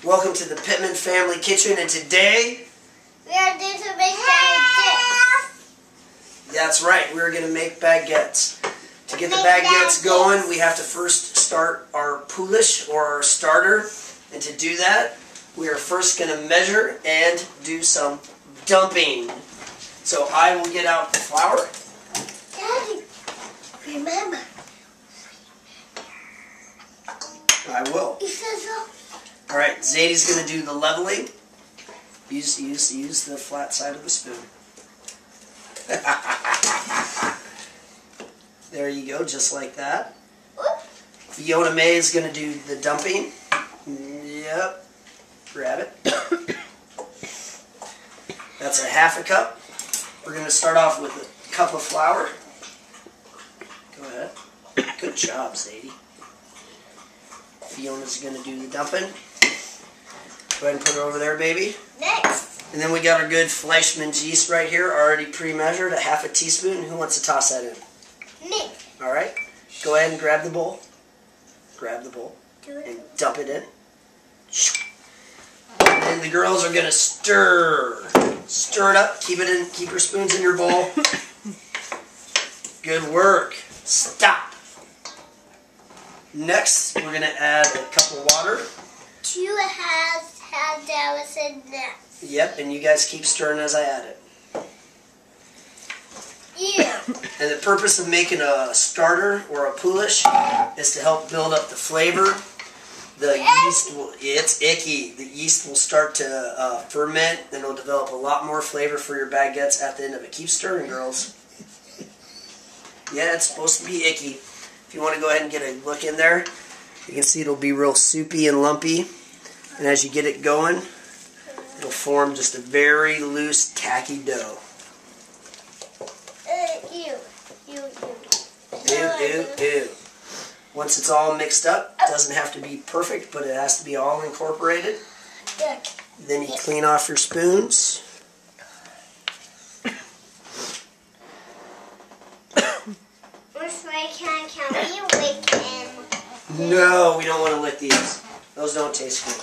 Welcome to the Pittman Family Kitchen, and today we are going to make baguettes. That's right, we're going to make baguettes. To get the baguettes going, we have to first start our poulish or our starter, and to do that, we are first going to measure and do some dumping. So I will get out the flour. Daddy, remember. I will. You said so. All right, Zadie's going to do the leveling. Use the flat side of the spoon. There you go, just like that. Fiona May is going to do the dumping. Yep. Grab it. That's a half a cup. We're going to start off with a cup of flour. Go ahead. Good job, Zadie. Fiona's going to do the dumping. Go ahead and put it over there, baby. Next. And then we got our good Fleischmann's yeast right here, already pre-measured, a half a teaspoon. Who wants to toss that in? Me. All right. Go ahead and grab the bowl. Grab the bowl and dump it in. And then the girls are going to stir. Stir it up. Keep it in. Keep your spoons in your bowl. Good work. Stop. Next, we're going to add a cup of water. 2.5 hours in there. Yep, and you guys keep stirring as I add it. Yeah. And the purpose of making a starter or a poulish is to help build up the flavor. The yeast will, it's icky. The yeast will start to ferment, and it'll develop a lot more flavor for your baguettes at the end of it. Keep stirring, girls. Yeah, it's supposed to be icky. If you want to go ahead and get a look in there, you can see it'll be real soupy and lumpy. And as you get it going, it'll form just a very loose, tacky dough. Ew. Once it's all mixed up, it doesn't have to be perfect, but it has to be all incorporated. Then you clean off your spoons. Can we lick him? No, we don't want to lick these. Those don't taste good.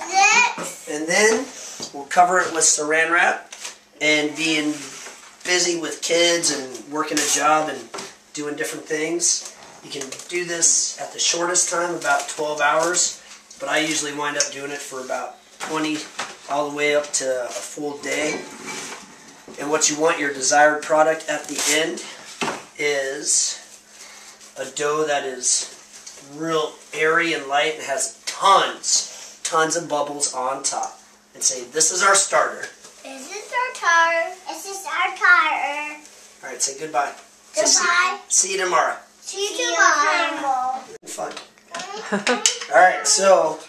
Next. And then we'll cover it with saran wrap. And being busy with kids and working a job and doing different things, you can do this at the shortest time, about 12 hours. But I usually wind up doing it for about 20 all the way up to a full day. And what you want your desired product at the end is a dough that is real airy and light and has tons of bubbles on top. And say, this is our starter. This is our tartar. This is our tartar. All right, say goodbye. Goodbye. See you tomorrow. See you tomorrow. Fun. All right, so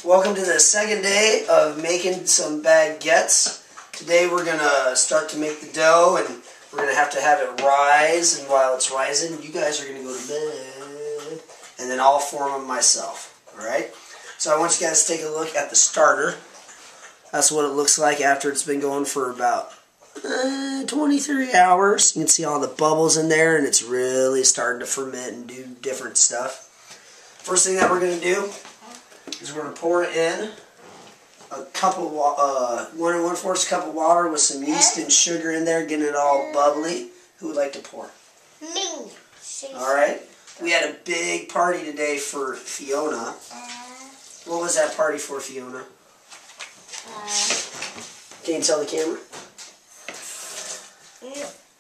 welcome to the second day of making some baguettes. Today we're going to start to make the dough, and we're going to have it rise, and while it's rising, you guys are going to go to bed, and then I'll form them myself, all right? So I want you guys to take a look at the starter. That's what it looks like after it's been going for about 23 hours. You can see all the bubbles in there, and it's really starting to ferment and do different stuff. First thing that we're going to do is we're going to pour in a cup of 1 1/4 cup of water with some yeast and sugar in there, getting it all bubbly. Who would like to pour? Me. All right. We had a big party today for Fiona. What was that party for, Fiona? Can you tell the camera?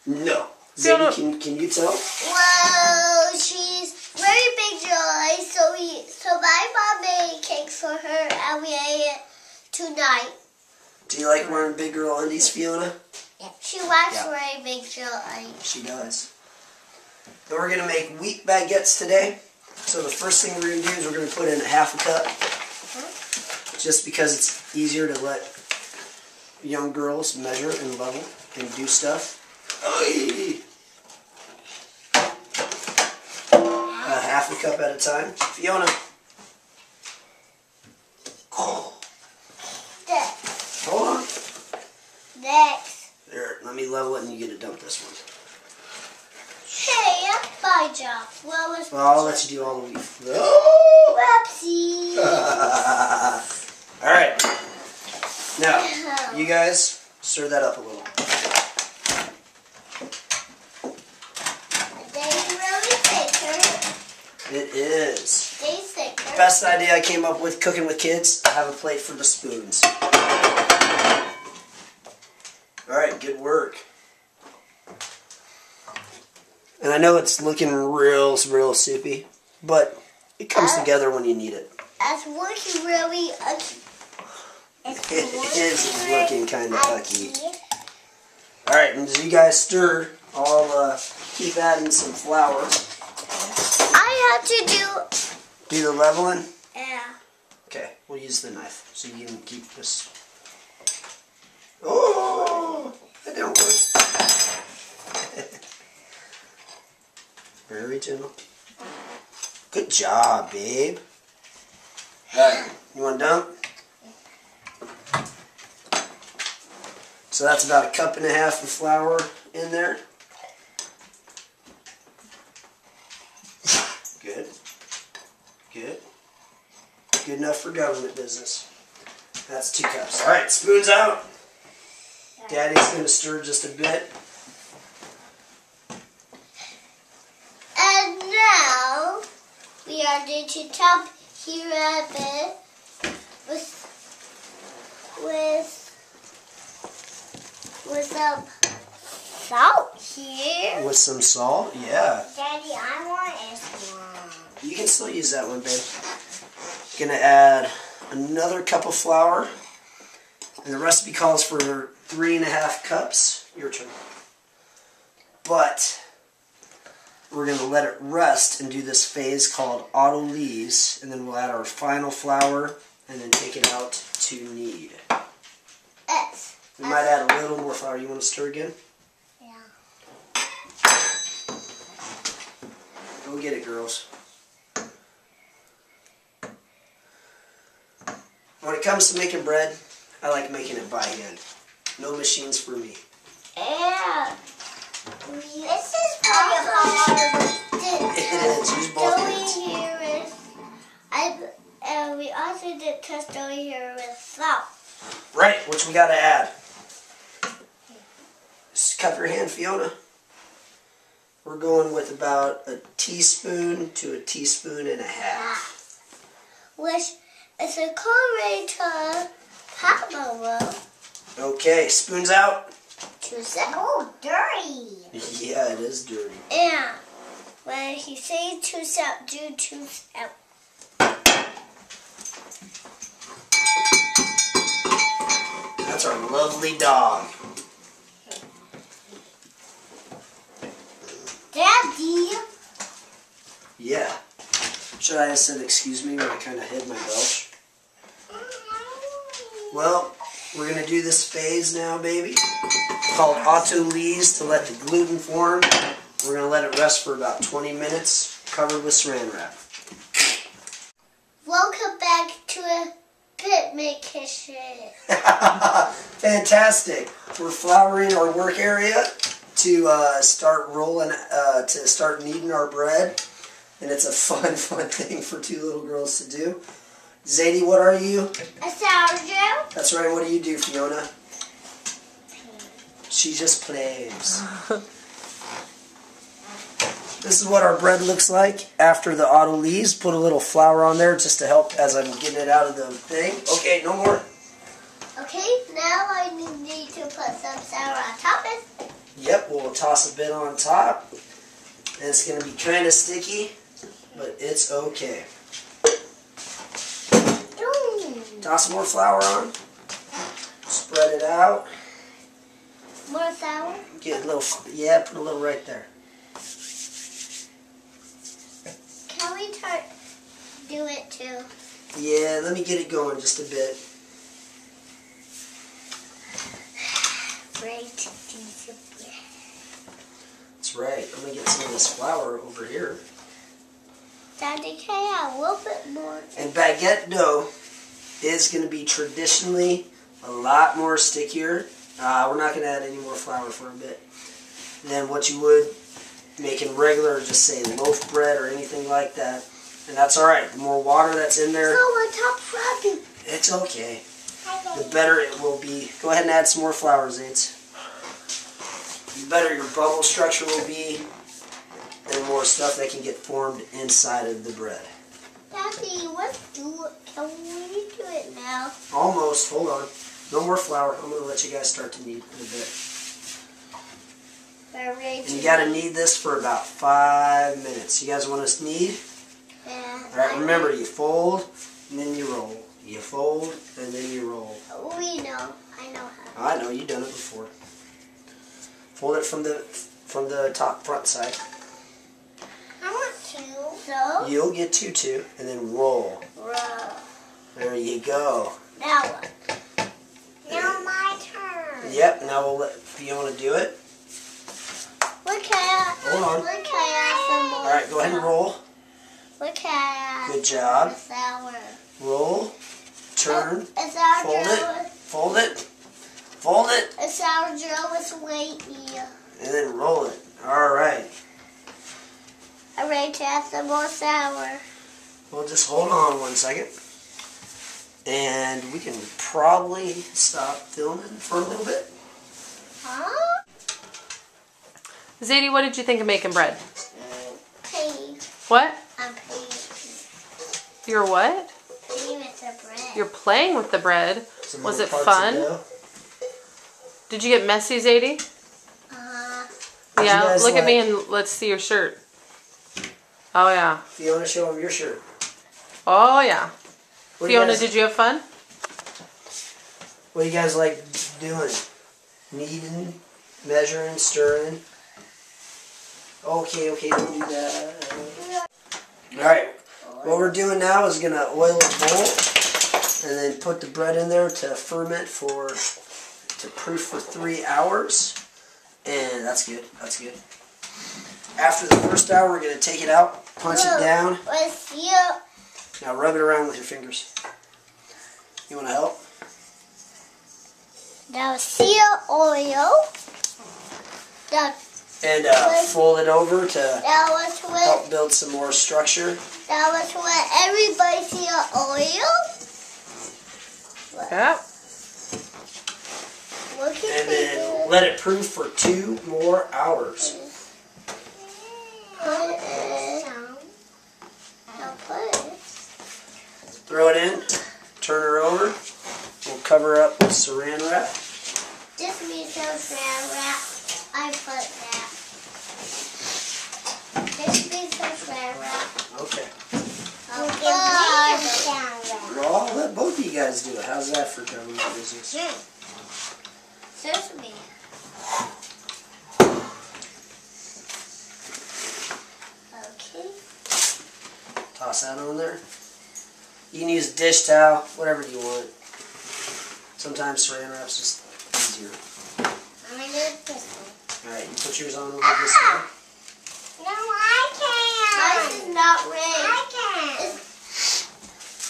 No. Zadie, can you tell? Well, she's very big joy, so my mom made cakes for her, and we ate it tonight. Do you like wearing big girl undies, Fiona? Yeah. She likes wearing big joy. She does. Then we're going to make wheat baguettes today. So the first thing we're going to do is we're going to put in a half a cup. Just because it's easier to let young girls measure and level and do stuff. A half a cup at a time. Fiona. Hold on. Next. There, let me level it and you get to dump this one. Hey, that's my job. Well, I'll let you do all the way. Oh, Whoopsie. Alright. Now, you guys, stir that up a little. They really thicker. It is. They thicker. Best idea I came up with cooking with kids. I have a plate for the spoons. Alright, good work. And I know it's looking real soupy, but it comes together when you need it. It's looking really icky. It is looking kind of icky. Alright, and as you guys stir, I'll keep adding some flour. I have to Do the leveling? Yeah. Okay, we'll use the knife so you can keep this. Oh, that didn't work. Very gentle. Good job, babe. Alright, you want to dump? So that's about 1.5 cups of flour in there. Good. Good. Good enough for government business. That's 2 cups. Alright, spoons out. Daddy's going to stir just a bit. And now we are going to top here a bit with some salt here. With some salt? Yeah. Daddy, I want this one. You can still use that one, babe. Gonna add another cup of flour. And the recipe calls for 3.5 cups. Your turn. But we're gonna let it rest and do this phase called autolyse, and then we'll add our final flour and then take it out to knead. We might add a little more flour. You want to stir again? Yeah. Go get it, girls. When it comes to making bread, I like making it by hand. No machines for me. Yeah. This is pretty hard. It is. Use both hands. We also did test over here with salt. Right, which we got to add. Just cup your hand, Fiona. We're going with about 1 teaspoon to 1.5 teaspoons. Which is equivalent to Papa. Okay, spoons out. Oh, dirty. Yeah, it is dirty. Yeah. When he says 2 step, do 2 step. That's our lovely dog. Daddy. Yeah. Should I have said excuse me when I kind of hid my belch? Well, we're going to do this phase now, baby. Called autolyse, to let the gluten form. We're going to let it rest for about 20 minutes, covered with saran wrap. Welcome back to a picnic kitchen. Fantastic. We're flouring our work area to start rolling, to start kneading our bread. And it's a fun thing for 2 little girls to do. Zadie, what are you? A sourdough. That's right. What do you do, Fiona? She just plays. This is what our bread looks like after the autolyse. Put a little flour on there just to help as I'm getting it out of the thing. Okay, no more. Okay, now I need to put some flour on top of it. Yep, we'll toss a bit on top. And it's going to be kind of sticky, but it's okay. Toss some more flour on. Spread it out. More flour? Get a little, yeah, put a little right there. Can we do it too? Yeah, let me get it going just a bit. That's right. I'm going to get some of this flour over here. Daddy, can I add a little bit more? And baguette dough is going to be traditionally a lot more stickier. We're not going to add any more flour for a bit than what you would making regular, just say loaf bread or anything like that. And that's alright. The more water that's in there, So my top's rubbing. it's okay. The better it will be. Go ahead and add some more flour, Zates. The better your bubble structure will be, and the more stuff that can get formed inside of the bread. Daddy, can we do it now? Almost. Hold on. No more flour. I'm going to let you guys start to knead in a bit. And you got to knead this for about 5 minutes. You guys want to knead? Yeah. Alright, remember, you fold and then you roll. You fold and then you roll. We know. I know how. I know, you've done it before. Fold it from the top front side. I want to. So? You'll get two too, and then roll. Roll. There you go. Now what? Now my turn. Yep, now we'll let Fiona do it. Hold on. Look at some more. Alright, go ahead and roll. Look at Good job. sour. Roll. Turn. A sour Fold Joe. it. Fold it. Fold it. A sour Joe is waiting. And then roll it. Alright. I'm ready to have some more sour. Well, just hold on 1 second. And we can probably stop filming for a little bit. Huh? Zadie, what did you think of making bread? Paid. What? I'm paid. You're what? Playing with the bread. You're playing with the bread. Some Was more it parts fun? of dough. Did you get messy, Zadie? How'd you Yeah, guys look at me like- and let's see your shirt. Oh, yeah. Fiona, show them your shirt. Oh, yeah. What do you Fiona, guys- did you have fun? What do you guys like doing? Kneading, measuring, stirring. Okay, don't do that. Alright, what we're doing now is going to oil a bowl and then put the bread in there to ferment to proof for 3 hours. And that's good, that's good. After the first hour, we're going to take it out, punch it down. With you. Now rub it around with your fingers. You want to help? Now seal oil. And fold it over to That was help with. build some more structure. That was with everybody seal oil. Yeah. Look at And then let it proof for 2 more hours. Put it. Now put it. Throw it in, turn her over. We'll cover her up with saran wrap. Just me some saran wrap. I put that. Just me some saran wrap. Okay. I'll Well, I'll let both of you guys do it. How's that for government business? Sesame. Okay. Toss that on there. You can use a dish towel, whatever you want. Sometimes saran wrap's just easier. I'm gonna do this one. Alright, you put yours on over this way. No, I can't. Mine is not ready. I can't.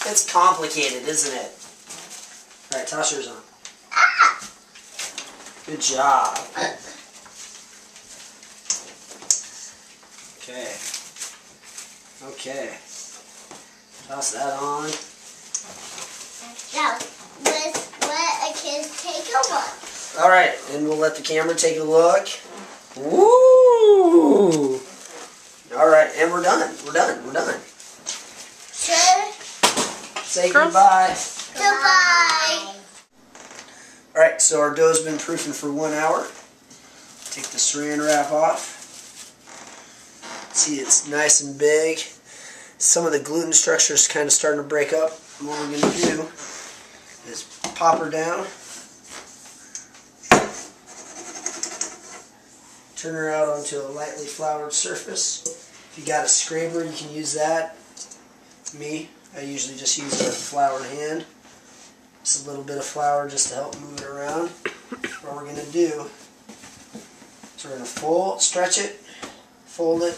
It's complicated, isn't it? Alright, toss yours on. Good job. Okay. Okay. Toss that on. Now, let's let a kid take a look. Alright, and we'll let the camera take a look. Woo! Alright, and we're done. We're done. Sure. Say Girls. goodbye. Goodbye. Alright, so our dough's been proofing for 1 hour. Take the saran wrap off. See, it's nice and big. Some of the gluten structure is kind of starting to break up. And what we're going to do is pop her down. Turn her out onto a lightly floured surface. If you got a scraper, you can use that. Me, I usually just use a floured hand. Just a little bit of flour just to help move it around. What we're going to do is we're going to stretch it, fold it,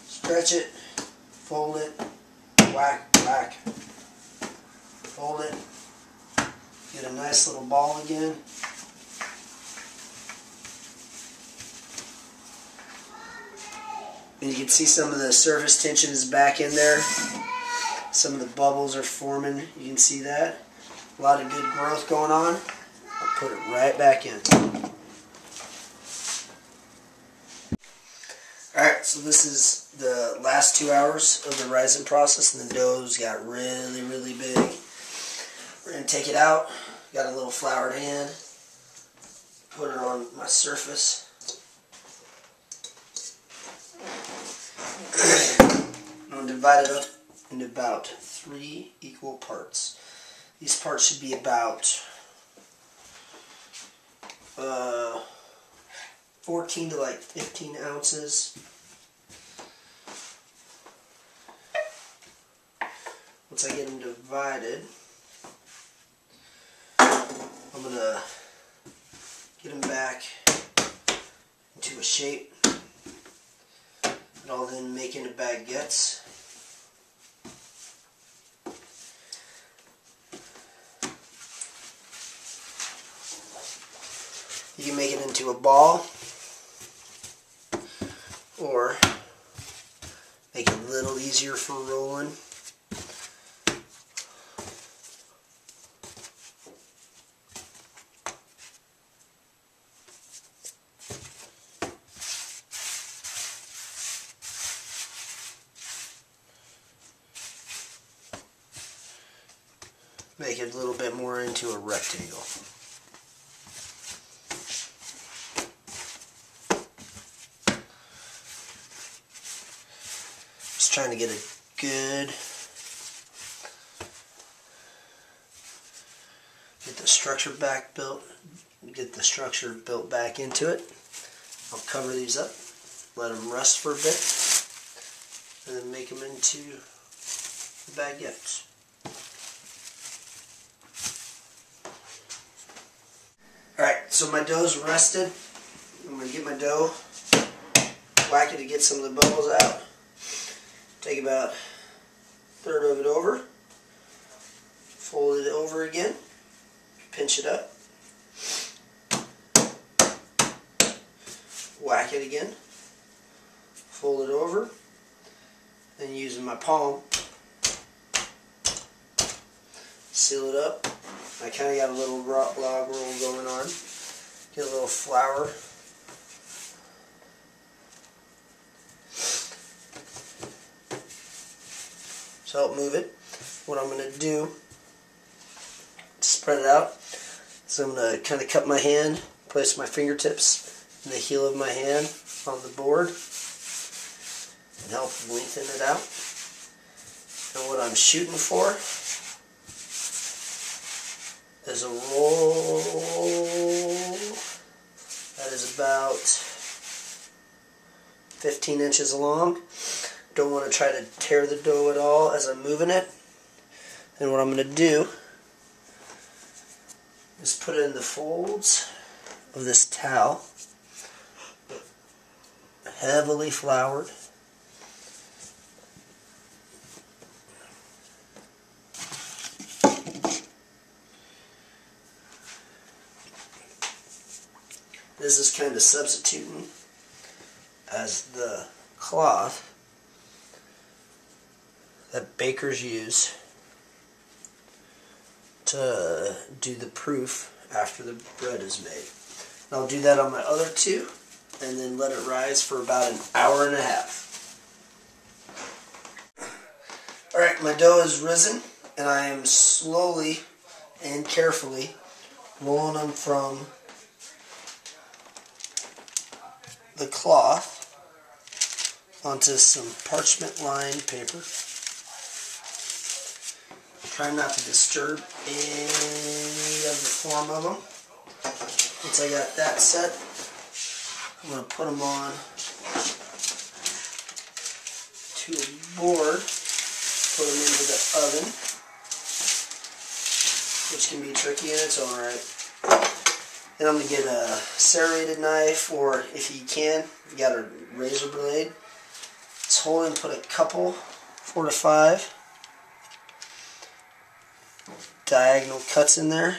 stretch it, fold it, whack, whack, fold it, get a nice little ball again. And you can see some of the surface tension is back in there. Some of the bubbles are forming. You can see that. A lot of good growth going on. I'll put it right back in. Alright, so this is the last 2 hours of the rising process, and the dough's got really, really big. We're going to take it out. Got a little floured hand. Put it on my surface. I'm going to divide it up into about 3 equal parts. These parts should be about 14 to like 15 ounces. Once I get them divided, I'm going to get them back into a shape that I'll then make into baguettes. You can make it into a ball or make it a little easier for rolling. Make it a little bit more into a rectangle. Just trying to get a good, get the structure back built, get the structure built back into it. I'll cover these up, let them rest for a bit, and then make them into baguettes. Alright, so my dough's rested. I'm going to get my dough, whack it to get some of the bubbles out. Take about a third of it over, fold it over again, pinch it up, whack it again, fold it over, then using my palm, seal it up. I kind of got a little log roll going on. Get a little flour. To help move it. What I'm going to do to spread it out is I'm going to kind of cut my hand, place my fingertips in the heel of my hand on the board, and help lengthen it out. And what I'm shooting for is a roll that is about 15 inches long. Don't want to try to tear the dough at all as I'm moving it. And what I'm going to do is put it in the folds of this towel, heavily floured. This is kind of substituting as the cloth that bakers use to do the proof after the bread is made. And I'll do that on my other two and then let it rise for about an hour and a half. Alright, my dough is risen and I am slowly and carefully rolling them from the cloth onto some parchment lined paper. Try not to disturb any of the form of them. Once I got that set, I'm going to put them on to a board, put them into the oven, which can be tricky in its own right. Then I'm going to get a serrated knife, or if you can, if you got a razor blade, just hold and put a couple, 4 to 5 diagonal cuts in there.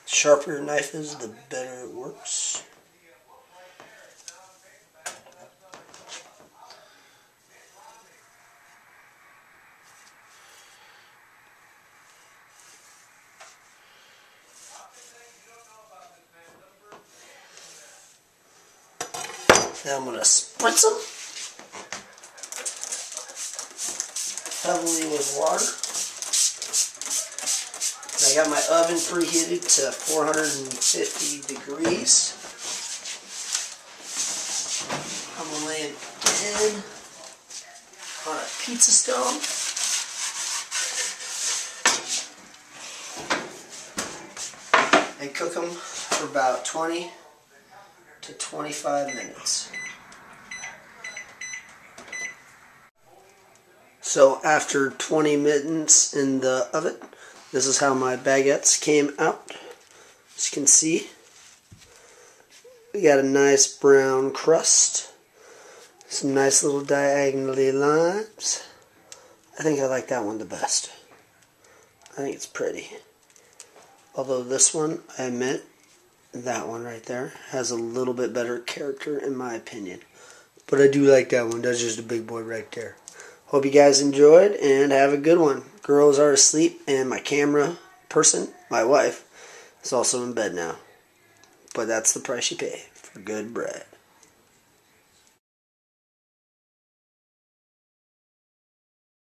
sharper your knife is, the better it works. Now I'm going to spritz them heavily with water. I got my oven preheated to 450 degrees. I'm going to lay it in on a pizza stone. And cook them for about 20 to 25 minutes. So after 20 minutes in the oven, this is how my baguettes came out. As you can see, we got a nice brown crust, some nice little diagonally lines. I think I like that one the best. I think it's pretty. Although this one, I admit, that one right there has a little bit better character in my opinion. But I do like that one. That's just a big boy right there. Hope you guys enjoyed and have a good one. Girls are asleep and my camera person, my wife, is also in bed now. But that's the price you pay for good bread.